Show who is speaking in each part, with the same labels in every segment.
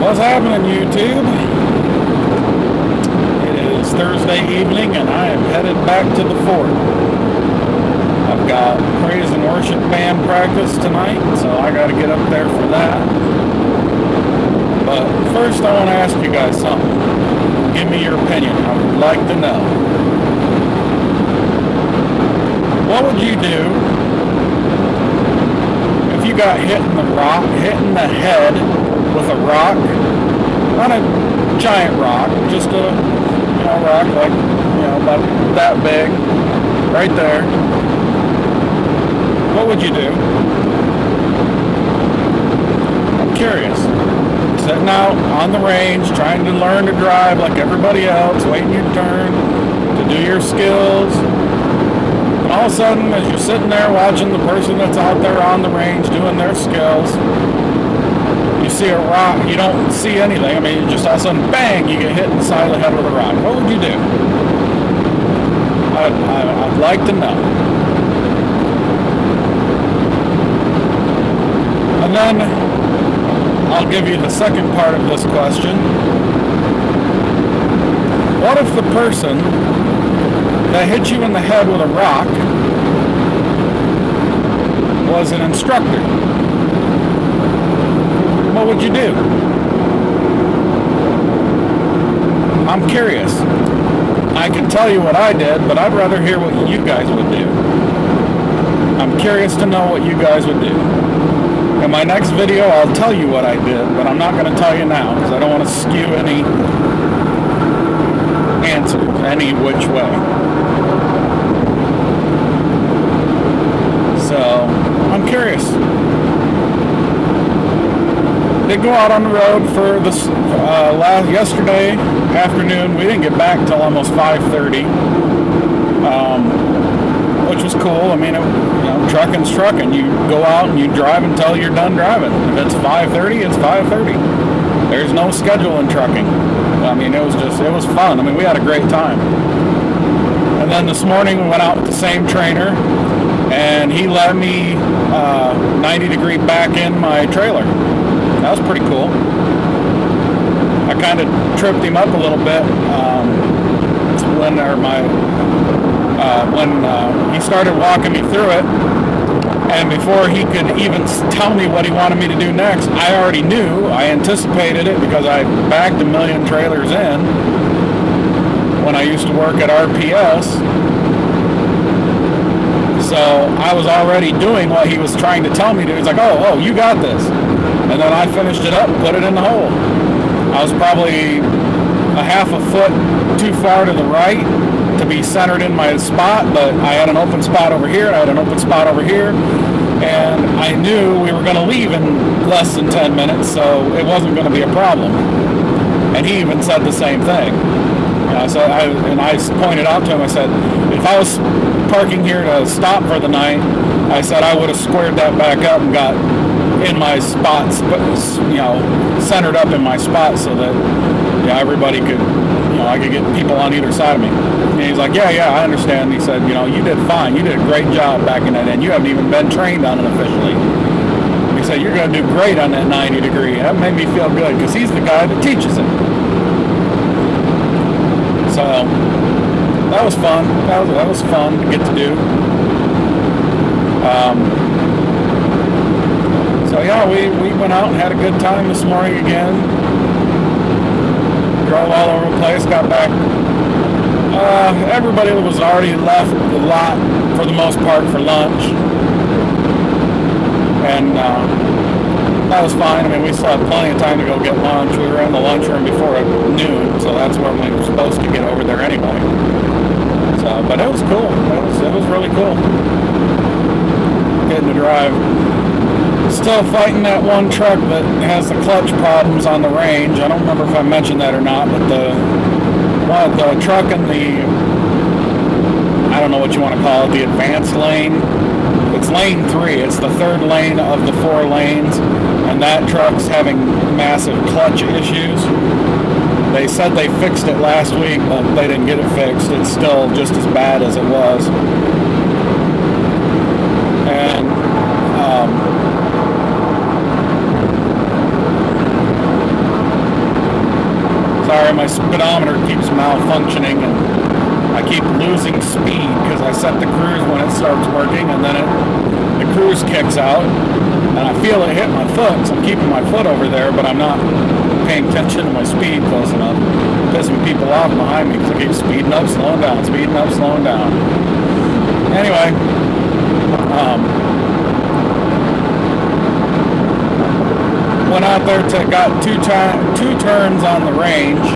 Speaker 1: What's happening, YouTube? It is Thursday evening and I am headed back to the fort. I've got praise and worship band practice tonight, so I got to get up there for that. But first I want to ask you guys something. Give me your opinion. I would like to know. What would you do if you got hit in the head with a rock? Not a giant rock, just a rock like about that big, right there. What would you do? I'm curious. Sitting out on the range, trying to learn to drive like everybody else, waiting your turn to do your skills. And all of a sudden, as you're sitting there watching the person that's out there on the range doing their skills, you see a rock, you don't see anything. I mean, just all of a sudden, bang, you get hit in the side of the head with a rock. What would you do? I'd like to know. And then I'll give you the second part of this question. What if the person that hit you in the head with a rock was an instructor? What would you do? I'm curious. I can tell you what I did, but I'd rather hear what you guys would do. I'm curious to know what you guys would do. In my next video, I'll tell you what I did, but I'm not going to tell you now because I don't want to skew any answers any which way. So, I'm curious. Did go out on the road for this yesterday afternoon. We didn't get back till almost 5:30, which was cool. I mean, trucking's trucking. You go out and you drive until you're done driving. If it's 5:30, it's 5:30. There's no schedule in trucking. I mean, it was fun. I mean, we had a great time. And then this morning we went out with the same trainer, and he let me 90-degree back in my trailer. That was pretty cool. I kind of tripped him up a little bit when he started walking me through it. And before he could even tell me what he wanted me to do next, I already knew. I anticipated it because I backed a million trailers in when I used to work at RPS. So I was already doing what he was trying to tell me to. He's like, oh, you got this. And then I finished it up and put it in the hole. I was probably a half a foot too far to the right to be centered in my spot, but I had an open spot over here, and I had an open spot over here, and I knew we were going to leave in less than 10 minutes, so it wasn't going to be a problem. And he even said the same thing. I pointed out to him, I said, if I was parking here to stop for the night, I said I would have squared that back up and got in my spots, centered up in my spot so that everybody could, I could get people on either side of me. And he's like, yeah, I understand. He said, you did fine. You did a great job backing that in. You haven't even been trained on it officially. He said, you're going to do great on that 90-degree. That made me feel good because he's the guy that teaches it. So that was fun. That was fun to get to do. So yeah, we went out and had a good time this morning again. Drove all over the place, got back. Everybody was already left the lot for the most part for lunch. And that was fine. I mean, we still had plenty of time to go get lunch. We were in the lunchroom before noon, so that's when we were supposed to get over there anyway. So, but it was cool. It was really cool. Getting to drive. Still fighting that one truck that has the clutch problems on the range. I don't remember if I mentioned that or not, but the truck in the, I don't know what you want to call it, the advanced lane. It's lane 3. It's the third lane of the 4 lanes, and that truck's having massive clutch issues. They said they fixed it last week, but they didn't get it fixed. It's still just as bad as it was. And Sorry, my speedometer keeps malfunctioning and I keep losing speed because I set the cruise when it starts working, and then the cruise kicks out, and I feel it hit my foot, so I'm keeping my foot over there, but I'm not paying attention to my speed close enough. Pissing people off behind me because I keep speeding up, slowing down, speeding up, slowing down. Anyway, went out there got two turns on the range.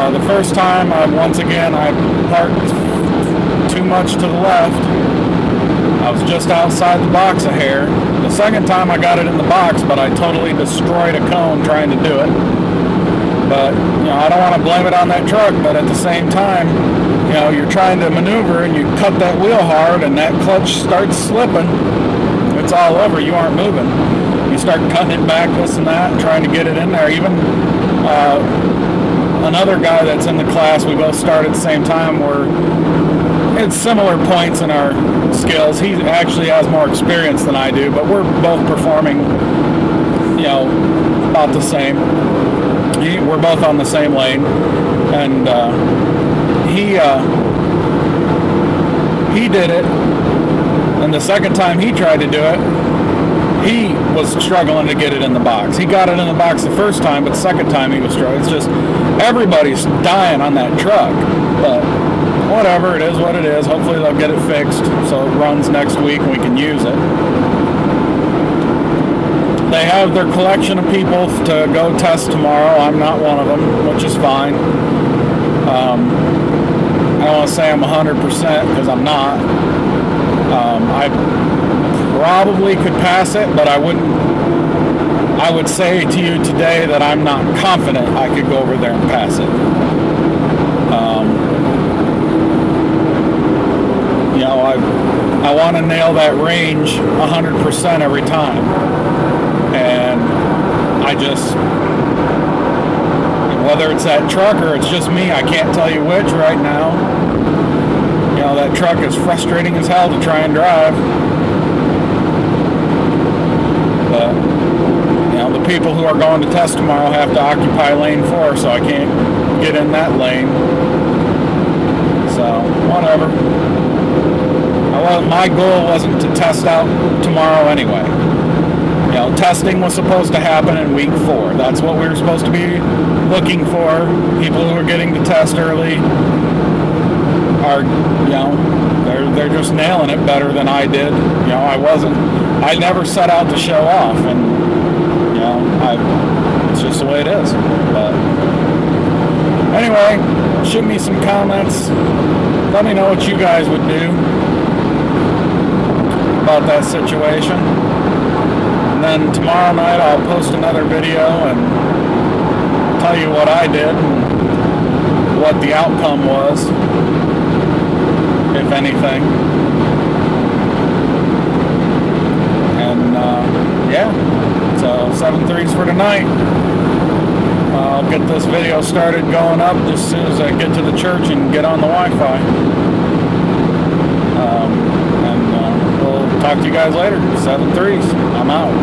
Speaker 1: The first time, once again, I parked too much to the left. I was just outside the box a hair. The second time I got it in the box, but I totally destroyed a cone trying to do it. But, I don't want to blame it on that truck, but at the same time, you're trying to maneuver and you cut that wheel hard and that clutch starts slipping. It's all over. You aren't moving. You start cutting it back, this and that, trying to get it in there. Even another guy that's in the class, we both started at the same time, we're at similar points in our skills. He actually has more experience than I do, but we're both performing, about the same. We're both on the same lane, and he did it, and the second time he tried to do it, he was struggling to get it in the box. He got it in the box the first time, but the second time he was struggling. It's just, everybody's dying on that truck. But whatever, it is what it is. Hopefully they'll get it fixed so it runs next week and we can use it. They have their collection of people to go test tomorrow. I'm not one of them, which is fine. I don't want to say I'm 100% because I'm not. I probably could pass it, but I would say to you today that I'm not confident I could go over there and pass it. I want to nail that range 100% every time, and I just, whether it's that truck or it's just me, I can't tell you which right now. That truck is frustrating as hell to try and drive. But, the people who are going to test tomorrow have to occupy lane 4, so I can't get in that lane. So, whatever. My goal wasn't to test out tomorrow anyway. Testing was supposed to happen in week 4. That's what we were supposed to be looking for. People who are getting to test early are, they're just nailing it better than I did. I never set out to show off, and it's just the way it is. But anyway, shoot me some comments. Let me know what you guys would do about that situation. And then tomorrow night I'll post another video and tell you what I did and what the outcome was, if anything. And so 7.3s for tonight. I'll get this video started going up just as soon as I get to the church and get on the Wi-Fi. And we'll talk to you guys later. 7.3s. I'm out.